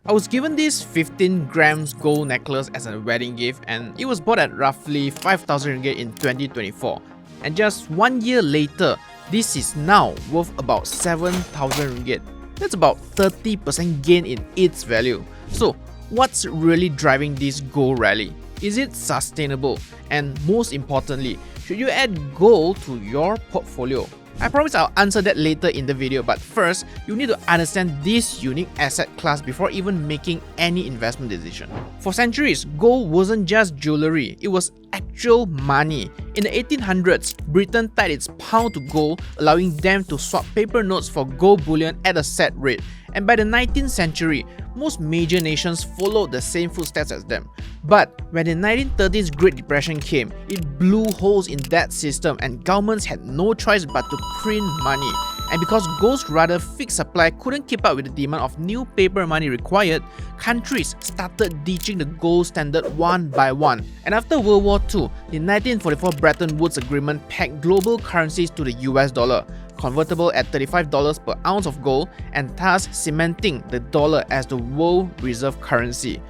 I was given this 15 grams gold necklace as a wedding gift, and it was bought at roughly 5,000 ringgit in 2024. And just 1 year later, this is now worth about 7,000 ringgit. That's about 30% gain in its value. So what's really driving this gold rally? Is it sustainable? And most importantly, should you add gold to your portfolio? I promise I'll answer that later in the video, but first, you need to understand this unique asset class before even making any investment decision. For centuries, gold wasn't just jewelry, it was actual money. In the 1800s, Britain tied its pound to gold, allowing them to swap paper notes for gold bullion at a set rate. And by the 19th century, most major nations followed the same footsteps as them. But when the 1930s Great Depression came, it blew holes in that system and governments had no choice but to print money. And because gold's rather fixed supply couldn't keep up with the demand of new paper money required, countries started ditching the gold standard one by one. And after World War II, the 1944 Bretton Woods Agreement pegged global currencies to the US dollar, convertible at $35 per ounce of gold, and thus cementing the dollar as the world reserve currency.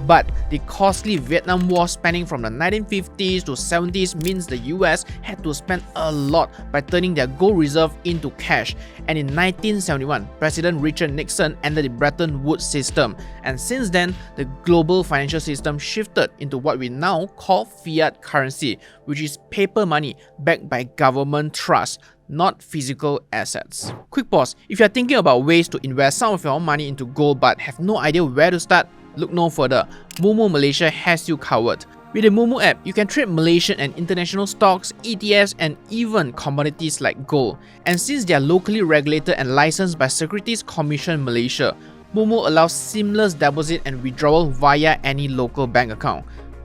But the costly Vietnam War spanning from the 1950s to 70s means the US had to spend a lot by turning their gold reserve into cash. And in 1971, President Richard Nixon ended the Bretton Woods system. And since then, the global financial system shifted into what we now call fiat currency, which is paper money backed by government trust, not physical assets. Quick pause. If you're thinking about ways to invest some of your money into gold but have no idea where to start, look no further. Moomoo Malaysia has you covered. With the Moomoo app, you can trade Malaysian and international stocks, ETFs, and even commodities like gold. And since they are locally regulated and licensed by Securities Commission Malaysia, Moomoo allows seamless deposit and withdrawal via any local bank account.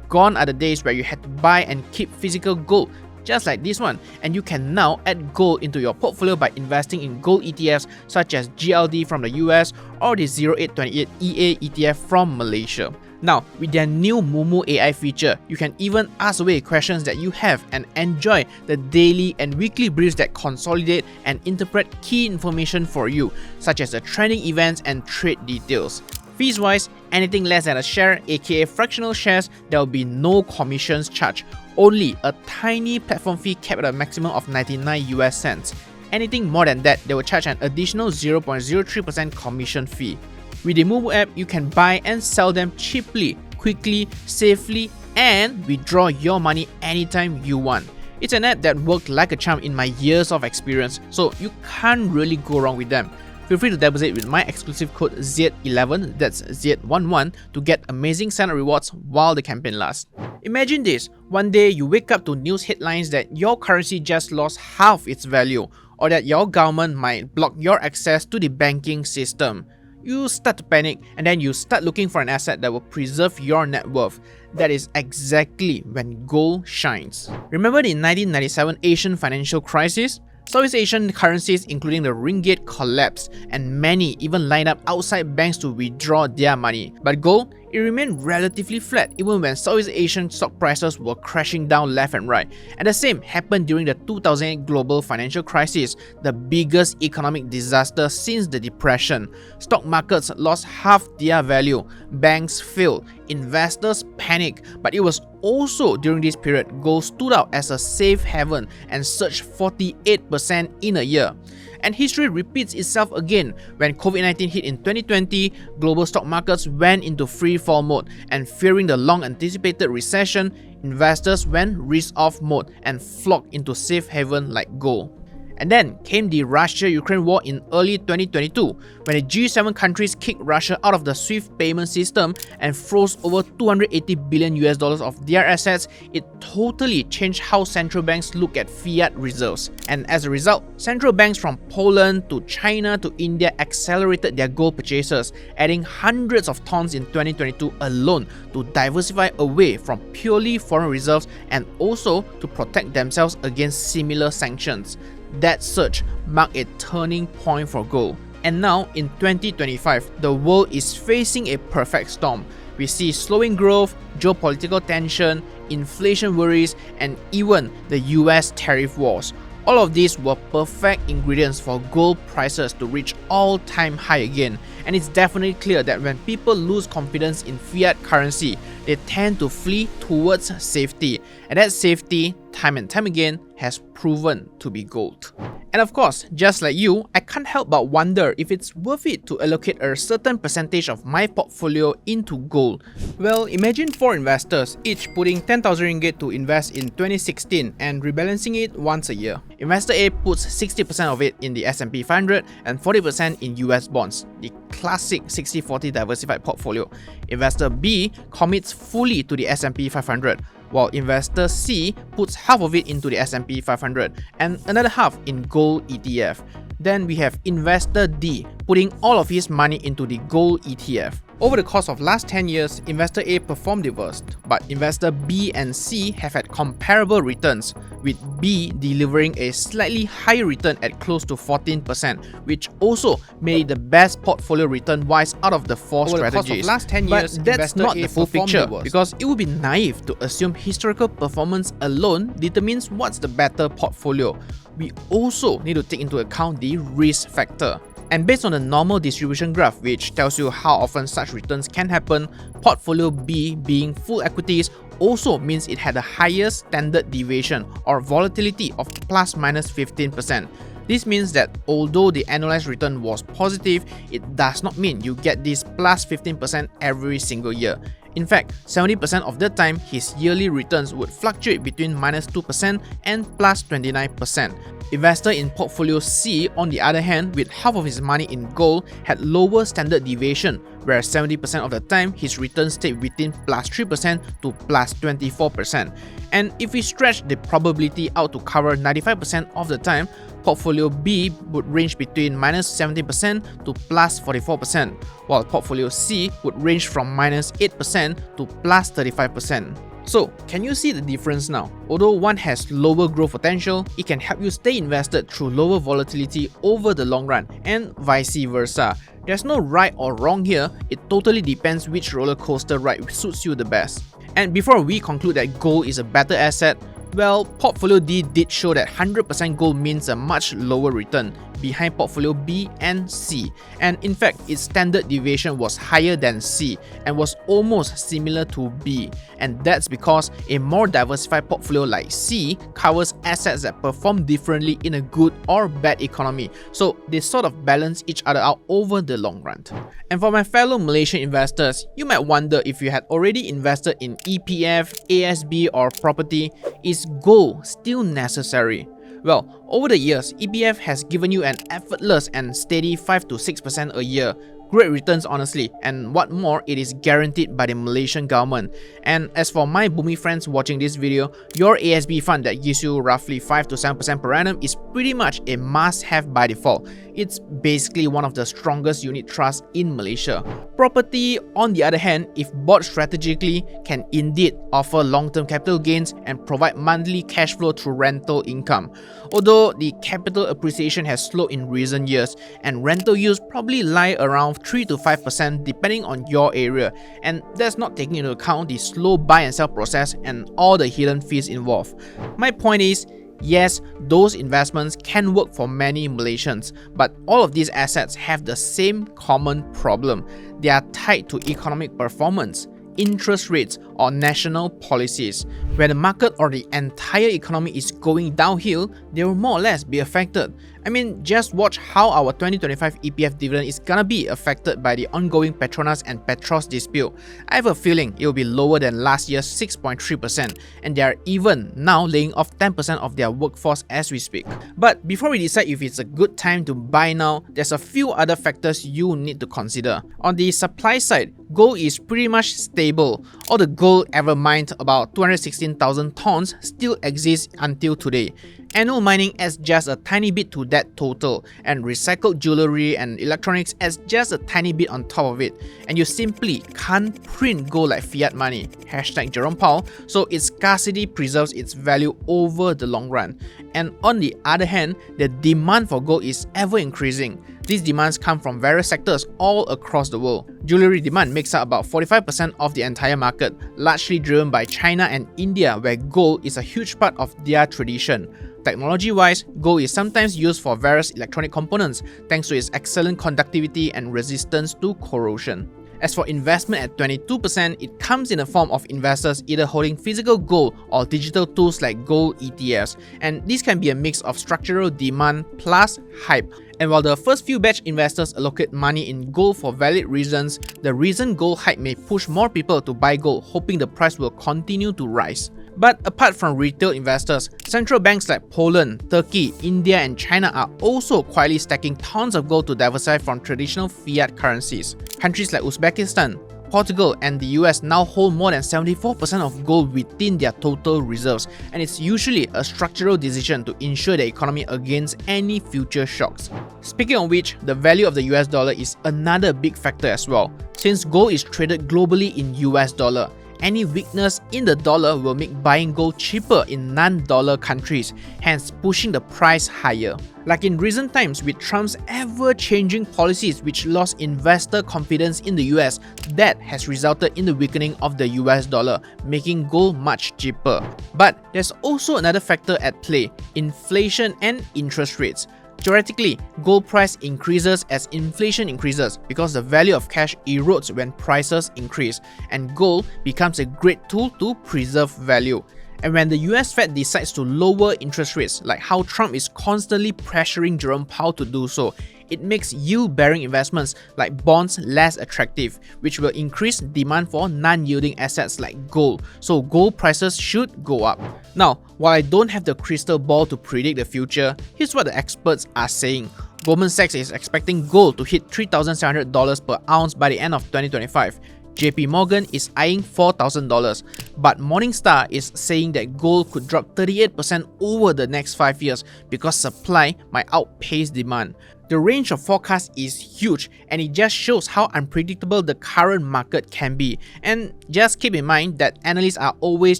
Gone are the days where you had to buy and keep physical gold, just like this one, and you can now add gold into your portfolio by investing in gold ETFs such as GLD from the US or the 0828 EA ETF from Malaysia. Now, with their new Moomoo AI feature, you can even ask away questions that you have and enjoy the daily and weekly briefs that consolidate and interpret key information for you, such as the trending events and trade details. Fees wise, anything less than a share, aka fractional shares, there will be no commissions charged, only a tiny platform fee capped at a maximum of 99 US cents. Anything more than that, they will charge an additional 0.03% commission fee. With the Moomoo app, you can buy and sell them cheaply, quickly, safely, and withdraw your money anytime you want. It's an app that worked like a charm in my years of experience, so you can't really go wrong with them. Feel free to deposit with my exclusive code Z11, that's Z11, to get amazing sign-up rewards while the campaign lasts. Imagine this, one day you wake up to news headlines that your currency just lost half its value, or that your government might block your access to the banking system. You start to panic, and then you start looking for an asset that will preserve your net worth. That is exactly when gold shines. Remember the 1997 Asian financial crisis? Southeast Asian currencies including the ringgit collapsed, and many even lined up outside banks to withdraw their money. But gold, it remained relatively flat even when Southeast Asian stock prices were crashing down left and right. And the same happened during the 2008 global financial crisis, the biggest economic disaster since the Depression. Stock markets lost half their value, banks failed, investors panicked, but it was also during this period gold stood out as a safe haven and surged 48% in a year. And history repeats itself again. When COVID-19 hit in 2020, global stock markets went into free fall mode, and fearing the long-anticipated recession, investors went risk-off mode and flocked into safe haven like gold. And then came the Russia-Ukraine war in early 2022, when the G7 countries kicked Russia out of the SWIFT payment system and froze over 280 billion US dollars of their assets. It totally changed how central banks look at fiat reserves. And as a result, central banks from Poland to China to India accelerated their gold purchases, adding hundreds of tons in 2022 alone to diversify away from purely foreign reserves and also to protect themselves against similar sanctions. That surge marked a turning point for gold. And now in 2025, the world is facing a perfect storm. We see slowing growth, geopolitical tension, inflation worries, and even the US tariff wars. All of these were perfect ingredients for gold prices to reach all-time high again, and it's definitely clear that when people lose confidence in fiat currency, they tend to flee towards safety, and that safety, time and time again, has proven to be gold. And of course, just like you, I can't help but wonder if it's worth it to allocate a certain percentage of my portfolio into gold. Well, imagine 4 investors, each putting 10,000 ringgit to invest in 2016 and rebalancing it once a year. Investor A puts 60% of it in the S&P 500 and 40% in US bonds, the classic 60-40 diversified portfolio. Investor B commits fully to the S&P 500, while investor C puts half of it into the S&P 500 and another half in gold ETF. Then we have investor D putting all of his money into the gold ETF. Over the course of last 10 years, investor A performed the worst, but investor B and C have had comparable returns, with B delivering a slightly higher return at close to 14%, which also made it the best portfolio return-wise out of the 4 strategies. Over the course of last 10 years, but that's not the full picture, because it would be naive to assume historical performance alone determines what's the better portfolio. We also need to take into account the risk factor. And based on the normal distribution graph, which tells you how often such returns can happen, portfolio B being full equities also means it had the highest standard deviation or volatility of plus minus 15%. This means that although the annualized return was positive, it does not mean you get this plus 15% every single year. In fact, 70% of the time, his yearly returns would fluctuate between minus 2% and plus 29%. Investor in portfolio C, on the other hand, with half of his money in gold, had lower standard deviation, whereas 70% of the time, his returns stayed within plus 3% to plus 24%. And if we stretch the probability out to cover 95% of the time, portfolio B would range between minus 70% to plus 44%, while portfolio C would range from minus 8% to plus 35%. So, can you see the difference now? Although one has lower growth potential, it can help you stay invested through lower volatility over the long run, and vice versa. There's no right or wrong here, it totally depends which roller coaster ride suits you the best. And before we conclude that gold is a better asset, well, portfolio D did show that 100% gold means a much lower return behind portfolio B and C, and in fact its standard deviation was higher than C and was almost similar to B, and that's because a more diversified portfolio like C covers assets that perform differently in a good or bad economy, so they sort of balance each other out over the long run. And for my fellow Malaysian investors, you might wonder if you had already invested in EPF, ASB or property, is gold still necessary? Well, over the years, EPF has given you an effortless and steady 5 to 6% a year. Great returns honestly, and what more, it is guaranteed by the Malaysian government. And as for my Boomy friends watching this video, your ASB fund that gives you roughly 5 to 7% per annum is pretty much a must-have by default. It's basically one of the strongest unit trusts in Malaysia. Property, on the other hand, if bought strategically, can indeed offer long-term capital gains and provide monthly cash flow through rental income. Although the capital appreciation has slowed in recent years, and rental yields probably lie around 3 to 5% depending on your area, and that's not taking into account the slow buy and sell process and all the hidden fees involved. My point is, yes, those investments can work for many Malaysians, but all of these assets have the same common problem. They are tied to economic performance, interest rates, or national policies. When the market or the entire economy is going downhill, they will more or less be affected. I mean, just watch how our 2025 EPF dividend is gonna be affected by the ongoing Petronas and Petros dispute. I have a feeling it will be lower than last year's 6.3%, and they are even now laying off 10% of their workforce as we speak. But before we decide if it's a good time to buy now, there's a few other factors you need to consider. On the supply side, gold is pretty much stable. All the gold ever mined, about 216,000 tons, still exists until today. Annual mining adds just a tiny bit to that total, and recycled jewelry and electronics adds just a tiny bit on top of it, and you simply can't print gold like fiat money, hashtag Jerome Powell, so its scarcity preserves its value over the long run. And on the other hand, the demand for gold is ever increasing. These demands come from various sectors all across the world. Jewelry demand makes up about 45% of the entire market, largely driven by China and India, where gold is a huge part of their tradition. Technology-wise, gold is sometimes used for various electronic components thanks to its excellent conductivity and resistance to corrosion. As for investment at 22%, it comes in the form of investors either holding physical gold or digital tools like gold ETFs, and these can be a mix of structural demand plus hype. And while the first few batch investors allocate money in gold for valid reasons, the recent gold hype may push more people to buy gold, hoping the price will continue to rise. But apart from retail investors, central banks like Poland, Turkey, India and China are also quietly stacking tons of gold to diversify from traditional fiat currencies. Countries like Uzbekistan, Portugal and the US now hold more than 74% of gold within their total reserves, and it's usually a structural decision to ensure the economy against any future shocks. Speaking of which, the value of the US dollar is another big factor as well. Since gold is traded globally in US dollar, any weakness in the dollar will make buying gold cheaper in non-dollar countries, hence pushing the price higher. Like in recent times with Trump's ever-changing policies which lost investor confidence in the US, that has resulted in the weakening of the US dollar, making gold much cheaper. But there's also another factor at play: inflation and interest rates. Theoretically, gold price increases as inflation increases because the value of cash erodes when prices increase, and gold becomes a great tool to preserve value. And when the US Fed decides to lower interest rates, like how Trump is constantly pressuring Jerome Powell to do so, it makes yield-bearing investments like bonds less attractive, which will increase demand for non-yielding assets like gold, so gold prices should go up. Now, while I don't have the crystal ball to predict the future, here's what the experts are saying. Goldman Sachs is expecting gold to hit $3,700 per ounce by the end of 2025. JP Morgan is eyeing $4,000, but Morningstar is saying that gold could drop 38% over the next 5 years because supply might outpace demand. The range of forecasts is huge, and it just shows how unpredictable the current market can be. And just keep in mind that analysts are always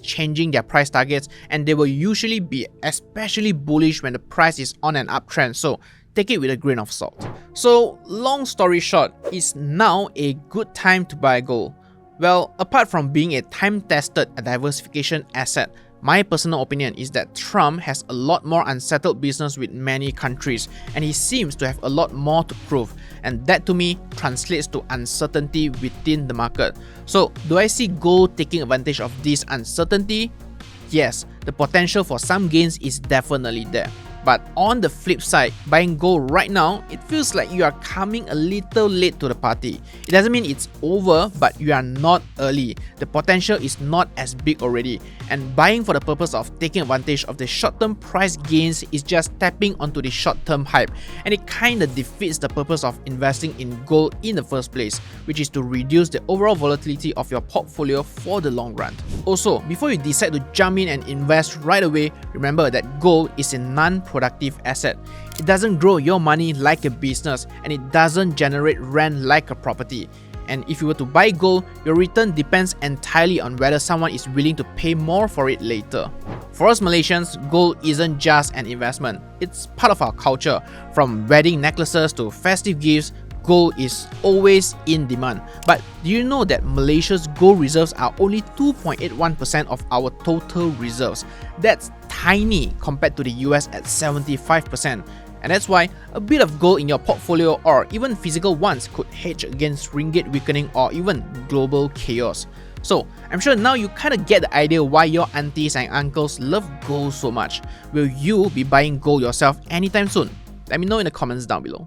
changing their price targets, and they will usually be especially bullish when the price is on an uptrend, so take it with a grain of salt. So, long story short, is now a good time to buy gold? Well, apart from being a time-tested diversification asset, my personal opinion is that Trump has a lot more unsettled business with many countries, and he seems to have a lot more to prove, and that to me translates to uncertainty within the market. So, do I see gold taking advantage of this uncertainty? Yes, the potential for some gains is definitely there. But on the flip side, buying gold right now, it feels like you are coming a little late to the party. It doesn't mean it's over, but you are not early. The potential is not as big already, and buying for the purpose of taking advantage of the short-term price gains is just tapping onto the short-term hype, and it kinda defeats the purpose of investing in gold in the first place, which is to reduce the overall volatility of your portfolio for the long run. Also, before you decide to jump in and invest right away, remember that gold is a non-productive asset. It doesn't grow your money like a business, and it doesn't generate rent like a property. And if you were to buy gold, your return depends entirely on whether someone is willing to pay more for it later. For us Malaysians, gold isn't just an investment, it's part of our culture. From wedding necklaces to festive gifts, gold is always in demand. But do you know that Malaysia's gold reserves are only 2.81% of our total reserves? That's tiny compared to the US at 75%. And that's why a bit of gold in your portfolio or even physical ones could hedge against ringgit weakening or even global chaos. So, I'm sure now you kinda get the idea why your aunties and uncles love gold so much. Will you be buying gold yourself anytime soon? Let me know in the comments down below.